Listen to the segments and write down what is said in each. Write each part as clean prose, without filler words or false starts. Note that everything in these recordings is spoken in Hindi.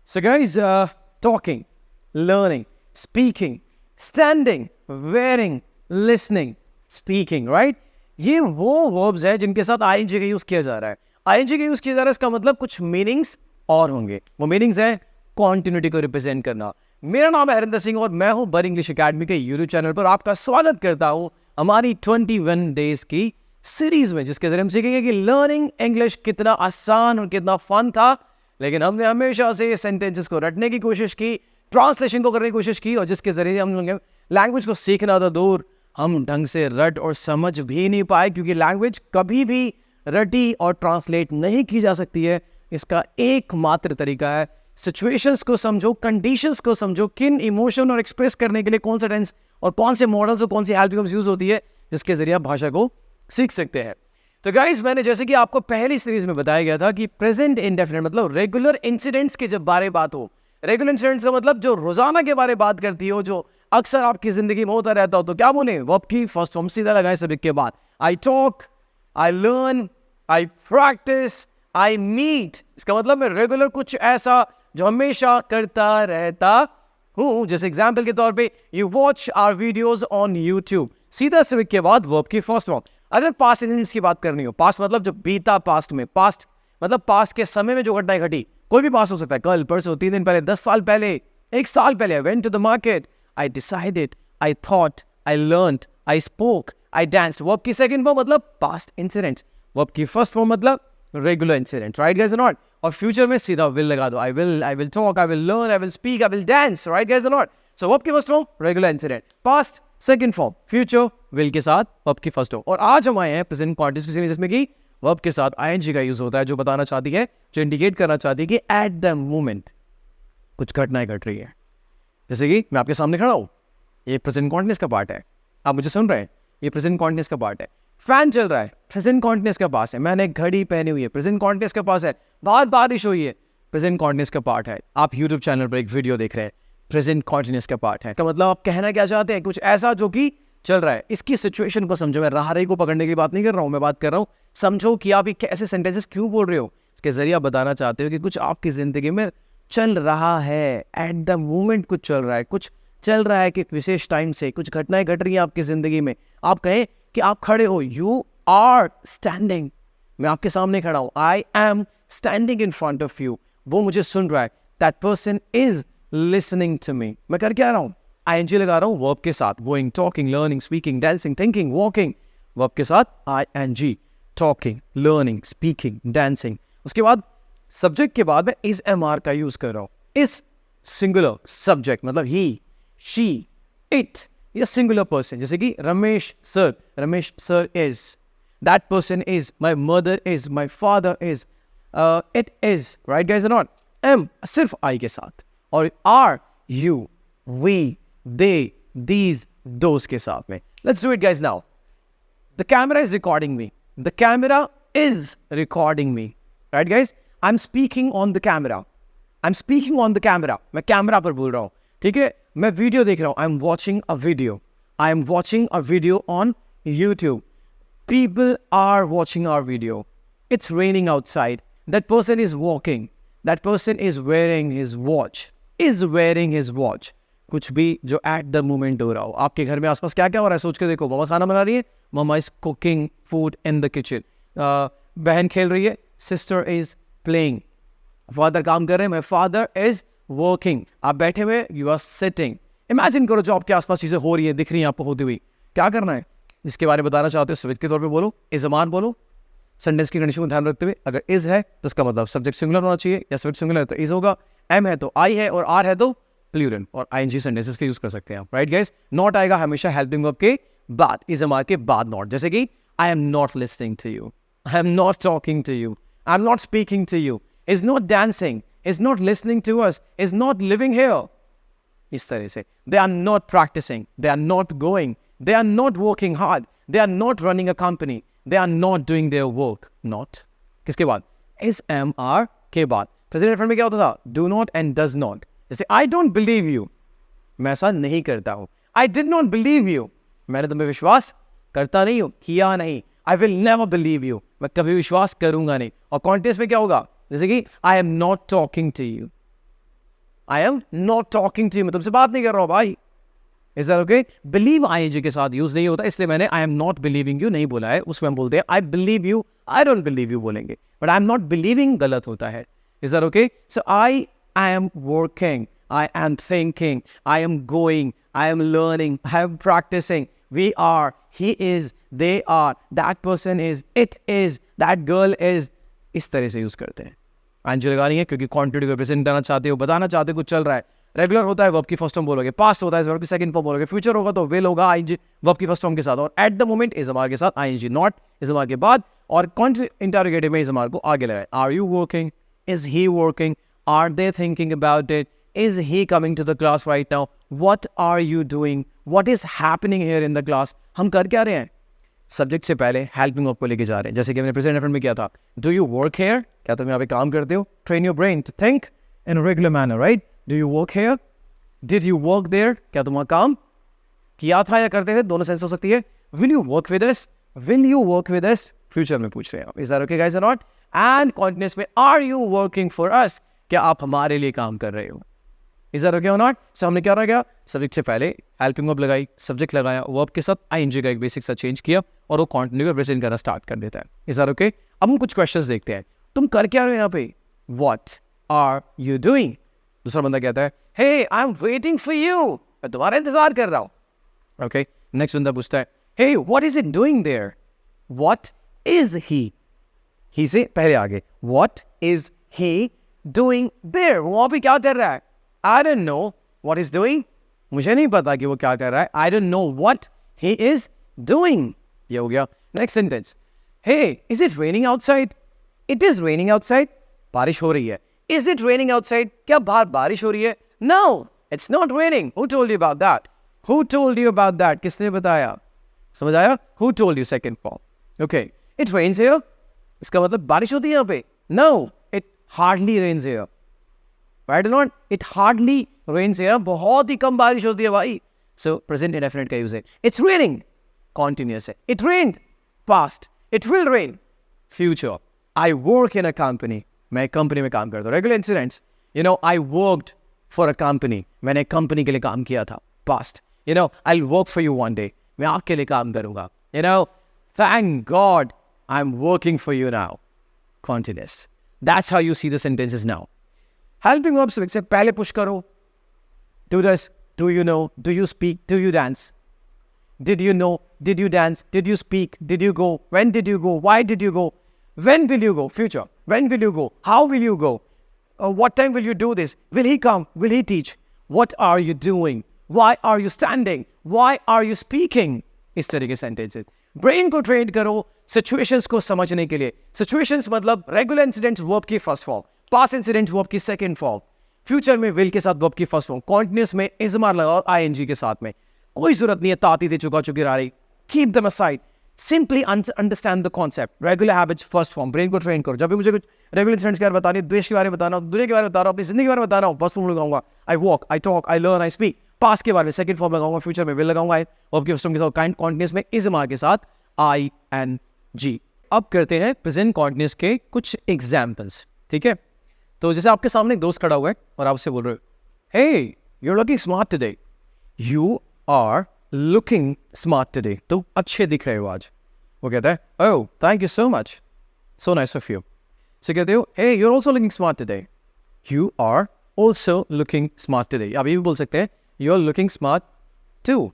So guys, talking, learning, speaking, standing, wearing, listening, speaking, right? ये वो verbs है जिनके साथ ing का यूज किया जा रहा है। ing का यूज किया जा रहा है, इसका मतलब कुछ मीनिंग्स और होंगे। वो मीनिंग्स है कॉन्टिन्यूटी को रिप्रेजेंट करना। मेरा नाम है हरिंदर सिंह और मैं हूं बर इंग्लिश अकेडमी के यूट्यूब चैनल पर आपका स्वागत करता हूं हमारी 21 डेज की सीरीज में, जिसके जरिए हम सीखेंगे कि लर्निंग इंग्लिश कितना आसान और कितना फन था। लेकिन हमने हमेशा से सेंटेंसेस को रटने की कोशिश की, ट्रांसलेशन को करने की कोशिश की, और जिसके जरिए हम लैंग्वेज को सीखना था दूर, हम ढंग से रट और समझ भी नहीं पाए, क्योंकि लैंग्वेज कभी भी रटी और ट्रांसलेट नहीं की जा सकती है। इसका एकमात्र तरीका है सिचुएशंस को समझो, कंडीशंस को समझो, किन इमोशन और एक्सप्रेस करने के लिए कौन सा टेंस और कौन से मॉडल्स और कौन सी हेल्पिंग्स यूज होती है, जिसके जरिए आप भाषा को सीख सकते हैं। तो गाइस, मैंने जैसे कि आपको पहली सीरीज में बताया गया था कि प्रेजेंट इंडेफिनिट मतलब रेगुलर इंसिडेंट्स के जब बारे बात हो, रेगुलर इंसिडेंट्स का मतलब जो रोजाना के बारे बात करती हो, जो अक्सर आपकी जिंदगी में होता रहता हो, तो क्या बोले वर्ब की फर्स्ट फॉर्म सीधा लगाए सब्जेक्ट के बाद। I talk, I learn, I practise, I meet. इसका मतलब मैं रेगुलर कुछ ऐसा जो हमेशा करता रहता हूं। जैसे एग्जाम्पल के तौर पे you watch our videos on YouTube, सीधा सब्जेक्ट के बाद वर्ब की फर्स्ट फॉर्म। अगर पास्ट इंसिडेंट्स की बात करनी हो, पास्ट मतलब जो बीता पास्ट में, पास्ट मतलब पास्ट के समय में जो घटनाएं घटी, कोई भी पास्ट हो सकता है, कल, परसों, 3 दिन पहले, 10 साल पहले, 1 साल पहले। I went to the market, I decided, I thought, I learned, I spoke, I danced. Verb की सेकंड फॉर्म मतलब पास्ट इंसिडेंट, वर्ब की फर्स्ट फॉर्म मतलब रेगुलर इंसिडेंट, राइट गाइस और नॉट। और फ्यूचर में सीधा विल लगा दो, I will talk, I will learn, I will speak, I will dance, right guys और नॉट। सो वर्ब की first form regular incident, past second form, future will के साथ वर्ब की फर्स्ट फॉर्म। और आज हम आए हैं प्रेजेंट कॉन्टिन्यूस की सीरीज, जिसमें कि वर्ब के साथ आईएनजी का यूज होता है, जो बताना चाहती है, जो इंडिकेट करना चाहती है कि एट द मोमेंट कुछ घटनाएं घट रही है। जैसे कि मैं आपके सामने खड़ा हूं, ये प्रेजेंट कॉन्टिन्यूस का पार्ट है, आप मुझे सुन रहे हैं, ये प्रेजेंट कॉन्टिन्यूस का पार्ट है। फैन चल रहा है, प्रेजेंट कॉन्टिन्यूस का पास है। मैंने घड़ी पहनी हुई है, प्रेजेंट कॉन्टिन्यूस का पास है। बाहर बारिश हुई है, प्रेजेंट कॉन्टिन्यूस का पार्ट है। आप यूट्यूब चैनल पर एक वीडियो देख रहे हैं, प्रेजेंट कॉन्टिन्यूस का पार्ट है। का मतलब आप कहना क्या चाहते हैं, कुछ ऐसा जो कि चल रहा है। इसकी सिचुएशन को समझो। मैं राह रही को पकड़ने की बात नहीं कर रहा हूं, मैं बात कर रहा हूं समझो कि आप ये कैसे सेंटेंसेस क्यों बोल रहे हो। इसके जरिए आप बताना चाहते हो कि कुछ आपकी जिंदगी में चल रहा है, एट द मोमेंट कुछ चल रहा है, कुछ चल रहा है कि विशेष टाइम से कुछ घटनाएं घट रही हैं आपकी जिंदगी में। आप कहें कि आप खड़े हो, यू आर स्टैंडिंग, मैं आपके सामने खड़ा हूं, I am standing in front of you, वो मुझे सुन रहा है, that person is listening to me. मैं कर क्या रहा हूं, आईएनजी लगा रहा हूं वर्ब के साथ, going, talking, learning, speaking, dancing, thinking, walking, verb के साथ ING, talking, learning, speaking, dancing. उसके बाद सब्जेक्ट के बाद मैं इज एमआर का यूज कर रहा हूं। इस सिंगुलर सब्जेक्ट मतलब ही, शी, इट, या सिंगुलर पर्सन, जैसे कि Ramesh sir is, that person is, my mother is, my father is, it is, right guys और नॉट। एम सिर्फ आई के साथ, और are, you, we, they, these, those के साथ में। Let's do it guys now. The camera is recording me. The camera is recording me. Right guys? I'm speaking on the camera. I'm speaking on the camera. मैं कैमरा पर बोल रहा हूँ, ठीक है? मैं वीडियो देख रहा हूँ। I'm watching a video. I am watching a video on YouTube. People are watching our video. It's raining outside. That person is walking. That person is wearing his watch. Is wearing his watch. कुछ भी जो एट द मोमेंट हो रहा हो। आपके घर में आसपास क्या क्या हो रहा है, सोच के देखो। मम्मा खाना बना रही है, mamma is cooking food in the kitchen. बहन खेल रही है, सिस्टर इज प्लेइंग। फादर काम कर रहे हैं, माय फादर इज वर्किंग। आप बैठे हुए, यू आर सिटिंग। इमेजिन करो जो आपके आसपास चीजें हो रही है, दिख रही हैं आपको होती हुई, क्या करना है, इसके बारे में बताना चाहते हो, सब्जेक्ट के तौर पर बोलो, इज अमान बोलो। सेंटेंस की कंडीशन को ध्यान रखते हुए, अगर इज है तो इसका मतलब सब्जेक्ट सिंगुलर होना चाहिए, या सब्जेक्ट सिंगुलर है तो इज होगा, एम है तो आई है, और आर है तो प्लूरल, और आईएनजी सेंटेंसेस के यूज कर सकते हैं आप, राइट गाइस। नॉट आएगा हमेशा हेल्पिंग वर्ब के बाद, इज एमआर के बाद नॉट। जैसे कि I am not listening to you, I am not talking to you, I am not speaking to you, is not dancing, is not listening to us, is not living here. इस तरह से they are not practising, they are not going, they are not working hard, they are not running a company, they are not doing their work. Not किसके बाद, इज एम आर के बाद। प्रेजेंट में क्या होता था, do not and does not. जैसे आई डोंट बिलीव यू, मैं ऐसा नहीं करता हूं। I did not believe you, मैंने तुम्हें विश्वास करता नहीं हूं, किया नहीं। I will never believe you, मैं कभी विश्वास करूंगा नहीं। और कॉन्टेक्स्ट में क्या होगा, जैसे कि I am not talking to you, I am not talking to you, मैं तुमसे बात नहीं कर रहा हूँ भाई. Is that okay? Believe ING के साथ यूज नहीं होता, इसलिए मैंने I am not believing you नहीं बोला है. उसमें हम बोलते हैं I believe you, I don't believe you बोलेंगे, but I am not believing गलत होता है. Is that okay? So I am working, I am thinking, I am going, I am learning, I am practicing, we are, he is, they are, that person is, it is, that girl is. इस तरह से यूज करते हैं. आंजी लगानी है क्योंकि क्वांटिटी को प्रेजेंट करना चाहते हो, बताना चाहते हो कुछ चल रहा है. रेगुलर होता है वर्ब की फर्स्ट फॉर्म बोलोगे, पास्ट होता है वर्ब की सेकंड फॉर्म बोलोगे, फ्यूचर होगा तो विल होगा आईएनजी वर्ब की फर्स्ट फॉर्म के साथ, और एट द मोमेंट इज हमारे के साथ आईएनजी नॉट इज हमारे के बाद, और इंटरोगेटिव में इज हमारे को आगे लगाए. Are you working, is he working, are they thinking about it, is he coming to the class right now, what are you doing, what is happening here in the class. हम कर क्या रहे हैं? सब्जेक्ट से पहले हेल्पिंग वर्ब को लेके जा रहे हैं, जैसे कि हमने प्रेजेंट एंड में किया था. डू यू वर्क हेयर, क्या तुम यहाँ पे काम करते हो? Train your brain to think in regular manner, right? Do you work here, did you work there, क्या तुम वहाँ काम किया था या करते थे? दोनों सेंस हो सकती है. Will you work with us, will you work with us, future में पूछ रहे हैं. इज दैट ओके गाइस और नॉट? एंड कॉन्टिन्यूअस में are you working for us, क्या आप हमारे लिए काम कर रहे हो? इज दैट ओके और नॉट? सो हमने क्या रहा गया, सब्जेक्ट से पहले हेल्पिंग वर्ब लगाई, सब्जेक्ट लगाया, वर्ब के साथ आईएनजी का एक बेसिक सा चेंज किया, और वो कंटिन्यू प्रेजेंट करना स्टार्ट कर देता है. Is that okay? अब हम कुछ क्वेश्चंस देखते हैं. तुम कर क्या रहे हो यहाँ पे? What are you doing? दूसरा बंदा कहता है hey I am waiting for you, मैं तुम्हारा इंतजार कर रहा हूँ. ओके, नेक्स्ट बंदा पूछता है hey what is it doing there, what is he से पहले आगे, what is he doing there, वहां पे क्या कर रहा है? I don't know what he's doing. मुझे नहीं पता कि वो क्या कर रहा है. I don't know what he is doing. ये हो गया. Next sentence. Hey, is it raining outside? It is raining outside. बारिश हो रही है. Is it raining outside? क्या बाहर बारिश हो रही है? No, it's not raining. Who told you about that? Who told you about that? किसने बताया? समझ आया? Who told you? Second form. Okay. It rains here. इसका मतलब बारिश होती है यहाँ पे? No, it hardly rains here. Right or not? It hardly rains here. बहुत ही कम बारिश होती है भाई. So present indefinite का use है. It's raining. Continuous है. It rained. Past. It will rain. Future. I work in a company. मैं एक कंपनी में काम करता हूँ. Regular incidents. You know, I worked for a company. मैंने एक कंपनी के लिए काम किया था. Past. You know, I'll work for you one day. मैं आपके लिए काम करूँगा. You know, thank God I'm working for you now. Continuous. That's how you see the sentences now. Helping verbs से पहले पुश करो. Do this, do you know, do you speak, do you dance? Did you know, did you dance, did you speak, did you go, when did you go, why did you go, when will you go, future, when will you go, how will you go, what time will you do this, will he come, will he teach, what are you doing, why are you standing, why are you speaking. इस तरह के sentences. ब्रेन को ट्रेन करो सिचुएशंस को समझने के लिए. सिचुएशंस मतलब रेगुलर इंसिडेंट्स वर्ब की first form, past incident verb की सेकंड फॉर्म, फ्यूचर में विल के साथ वर्ब की फर्स्ट फॉर्म, कॉन्टिन्यूअस में इजमार लगाओ आईएनजी के साथ में. कोई जरूरत नहीं है ताती थी चुका चुकी रही. Keep them aside. Simply understand the concept. Regular habits first form. Brain को ट्रेन करो. जब भी मुझे कुछ रेगुलर इंसिडेंट्स के बारे में बतानी, देश के बारे में बताना, दुनिया के बारे में बता रहा हूँ, अपनी जिंदगी के बारे में बता रहा हूँ, फर्स्ट फॉर्म लगाऊंगा. I walk, I talk, I learn, I speak. Past के बारे में सेकंड फॉर्म लगाऊंगा, फ्यूचर में विल लगाऊंगा, वर्ब की फर्स्ट फॉर्म के साथ काइंड कॉन्टिन्यूअस में इजमार के साथ आईएनजी. अब करते हैं प्रेजेंट कॉन्टिन्यूअस के कुछ एग्जाम्पल्स. ठीक है, तो जैसे आपके सामने एक दोस्त खड़ा हुआ है और आपसे बोल रहे हो hey you are looking smart today, you are looking smart today, तो अच्छे दिख रहे हो आज. वो कहता है oh thank you so much, so nice of you. So कहते हो hey you are also looking smart today, you are also looking smart today. आप ये भी बोल सकते हैं you are looking smart too,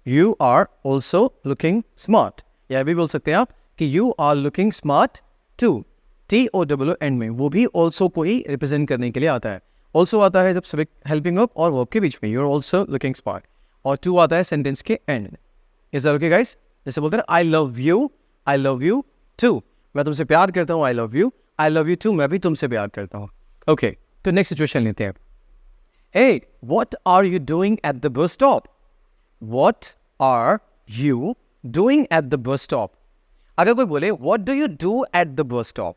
you are also looking smart. या भी बोल सकते हैं आप कि you are looking smart to. TOW end में वो भी ऑल्सो को ही रिप्रेजेंट करने के लिए आता है. ऑल्सो आता है जब सब्जेक्ट हेल्पिंग वर्ब और वर्ब के बीच में, you are also looking smart. और टू आता है सेंटेंस के एंड में. Is that okay guys? जैसे बोलते हैं आई लव यू टू, मैं तुमसे प्यार करता हूँ, आई लव यू टू, मैं भी तुमसे प्यार करता हूँ. ओके, तो नेक्स्ट सिचुएशन लेते हैं. Hey what are you doing at the bus stop, what are you doing at the bus stop. अगर कोई बोले what do you do at the bus stop,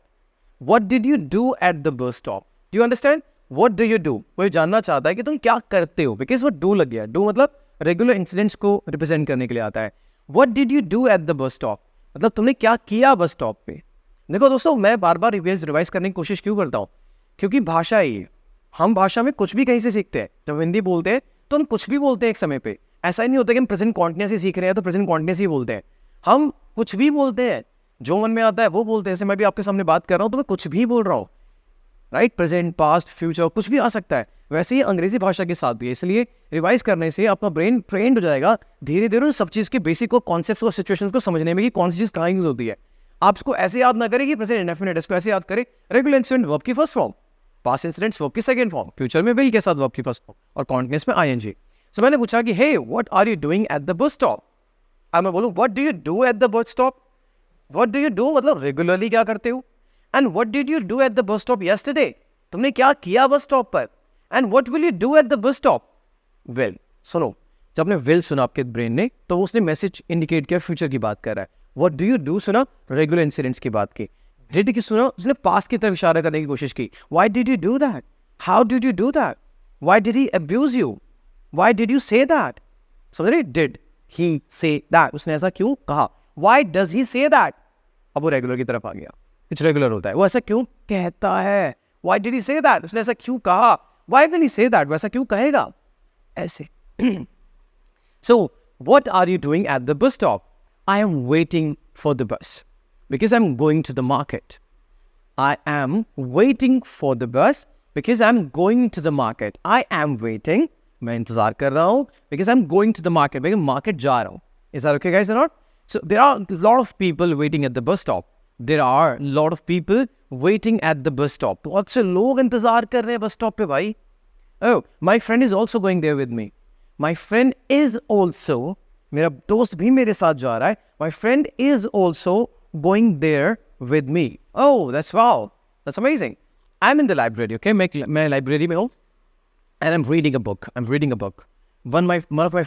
What did you do at the bus stop? Do you understand? What do you do? कोई जानना चाहता है कि तुम क्या करते हो, बिकॉज वो डू लग गया. डू मतलब रेगुलर इंसिडेंट्स को रिप्रेजेंट करने के लिए आता है. What did you do at the bus stop? मतलब तुमने क्या किया बस स्टॉप पे. देखो दोस्तों, मैं बार बार रिवाइज करने की कोशिश क्यों करता हूँ, क्योंकि भाषा है ये. हम भाषा में कुछ भी कहीं से सीखते हैं। जब हिंदी बोलते हैं तो हम कुछ भी बोलते हैं एक समय पे। ऐसा ही नहीं होता कि हम प्रेजेंट कॉन्टिन्यूस ही सीख रहे हैं तो प्रेजेंट कॉन्टिन्यूस ही बोलते हैं। हम कुछ भी बोलते हैं, जो मन में आता है वो बोलते हैं। जैसे मैं भी आपके सामने बात कर रहा हूँ तो मैं कुछ भी बोल रहा हूँ, राइट? प्रेजेंट, पास्ट, फ्यूचर, कुछ भी आ सकता है। वैसे ही अंग्रेजी भाषा के साथ भी, इसलिए रिवाइज करने से आपका ब्रेन ट्रेंड हो जाएगा धीरे धीरे उन सब चीज़ के बेसिक को, कॉन्सेप्ट और सिचुएशंस को समझने में कि कौन सी चीज़ कहाँ यूज होती है। आप इसको ऐसे याद ना करें कि प्रेजेंट इंडेफिनिट, इसको ऐसे याद करें रेगुलर इंसिडेंट वर्ब की first form, past incidents verb की सेकंड फॉर्म, फ्यूचर में विल के साथ वर्ब की फर्स्ट फॉर्म और कॉन्टिन्यूस में आईएनजी। सो मैंने पूछा कि hey what are you doing at the bus stop. अब मैं बोलूँ what do you do at the bus stop. What do you do मतलब रेगुलरली क्या करते हो। And what did you do at the bus stop yesterday, तुमने क्या किया बस स्टॉप पर। And what will you do at the bus stop. Well सुनो, जब आपने विल सुना आपके ब्रेन ने तो उसने मैसेज इंडिकेट किया फ्यूचर की बात कर रहा है। व्हाट डू यू डू सुना, रेगुलर इंसिडेंट्स की बात की। डिड की सुना, उसने पास्ट की तरफ इशारा करने की कोशिश की। Why did you do that, how did you do that, why did he abuse you, why did you say that. समझ रहे, डिड ही से दैट, उसने ऐसा क्यों कहा। Why does he say that, अब वो रेगुलर की तरफ आ गया। कुछ रेगुलर होता है, वो ऐसा क्यों कहता है। Why did he say that? उसने ऐसा क्यों कहा। Why will he say that? वैसा क्यों कहेगा ऐसे। So what are you doing at the bus stop? I am waiting for the bus because I'm going to the market. I am waiting for the bus because I'm going to the market. I am waiting, मैं इंतजार कर रहा हूँ because I'm going to the market, मैं market जा रहा हूँ। Is that okay guys or not? So there are a lot of people waiting at the bus stop. There are a lot of people waiting at the bus stop. बहुत से लोग इंतजार कर रहे हैं बस स्टॉप पे भाई। Oh, my friend is also going there with me. My friend is also, मेरा दोस्त भी मेरे साथ जा रहा है। My friend is also going there with me. Oh, that's wow. That's amazing. I'm in the library, okay? मैं लाइब्रेरी में हूँ and I'm reading a book. I'm reading a book. One of my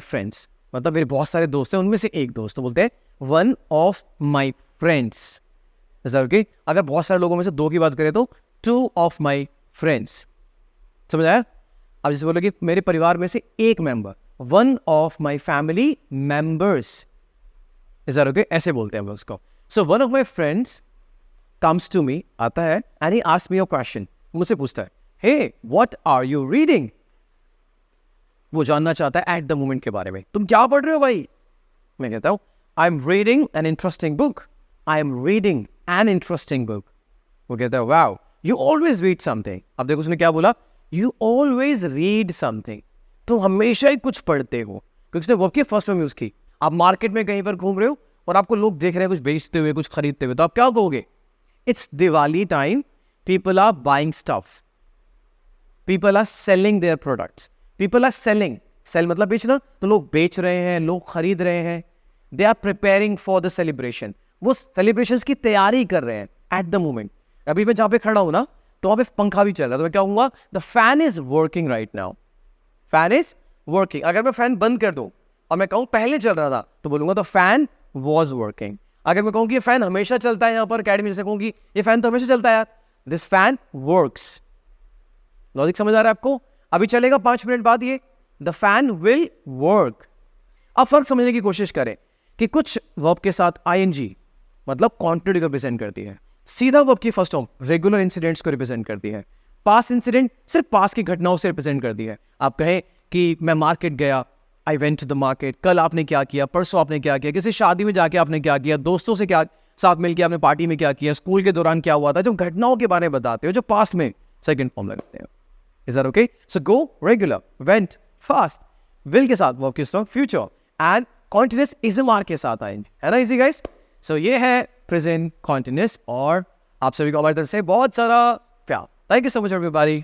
friends, मतलब मेरे बहुत सारे दोस्त हैं, उनमें से एक दोस्त, तो बोलते हैं one of my friends. Is that okay? अगर बहुत सारे लोगों में से दो की बात करें तो two of my friends. समझ आया? अब जैसे बोलो कि मेरे परिवार में से एक member, one of my family members. Is that okay? ऐसे बोलते हैं हम उसको। So one of my friends comes to me, आता है and he asks me a question. मुझसे पूछता है, hey, what are you reading? वो जानना चाहता है एट द मोमेंट के बारे में, तुम क्या पढ़ रहे हो भाई। मैं कहता हूँ I am reading an interesting book, I am reading an interesting book. वो कहता है wow, you always read something. अब देखो उसने क्या बोला, यू ऑलवेज रीड समथिंग, तुम हमेशा ही कुछ पढ़ते हो, क्योंकि उसने वर्ब की फर्स्ट फॉर्म यूज की। आप मार्केट में कहीं पर घूम रहे हो और आपको लोग देख रहे हैं कुछ बेचते हुए, कुछ खरीदते हुए, तो आप क्या कहोगे, it's Diwali time, people are buying stuff, people are selling their products. People are selling, sell मतलब बेचना, तो लोग बेच रहे हैं, लोग खरीद रहे हैं। They are preparing for the celebration, वो सेलिब्रेशन की तैयारी कर रहे हैं एट द मोमेंट। अभी मैं जहाँ पे खड़ा हूँ ना, तो वहाँ पे पंखा भी चल रहा है, तो मैं क्या कहूँगा, the fan is working right now, fan is working. अगर मैं फैन बंद कर दूँ और मैं कहूँ पहले चल रहा था, तो बोलूँगा द फैन वॉज वर्किंग। अगर मैं कहूँ कि ये फैन हमेशा चलता है यहाँ पर अकेडमी, जैसे कहूँ कि ये फैन तो हमेशा चलता है यार, दिस फैन वर्क्स। लॉजिक समझ आ रहा है आपको। अभी चलेगा 5 मिनट बाद ये, द फैन विल वर्क। अब फर्क समझने की कोशिश करें कि कुछ वर्ब के साथ आईएनजी मतलब कॉन्टिन्यूटी को रिप्रेजेंट करती है, सीधा वर्ब की फर्स्ट फॉर्म रेगुलर इंसिडेंट्स को रिप्रेजेंट करती है, पास्ट इंसिडेंट सिर्फ पास की घटनाओं से रिप्रेजेंट करती है। आप कहें कि मैं मार्केट गया, I went to the market, कल आपने क्या किया, परसों आपने क्या किया, किसी शादी में जाके आपने क्या किया, दोस्तों से क्या साथ मिलकर आपने पार्टी में क्या किया, स्कूल के दौरान क्या हुआ था, जो घटनाओं के बारे में बताते हो, जो पास्ट में सेकंड फॉर्म लगाते हैं। Is that okay? So go regular, went, fast, will के साथ verb के साथ future and continuous ismr के साथ आएंगे, है ना easy guys? So ये है present continuous और आप सभी को हमारी तरफ से बहुत सारा प्यार। Thank you so much everybody.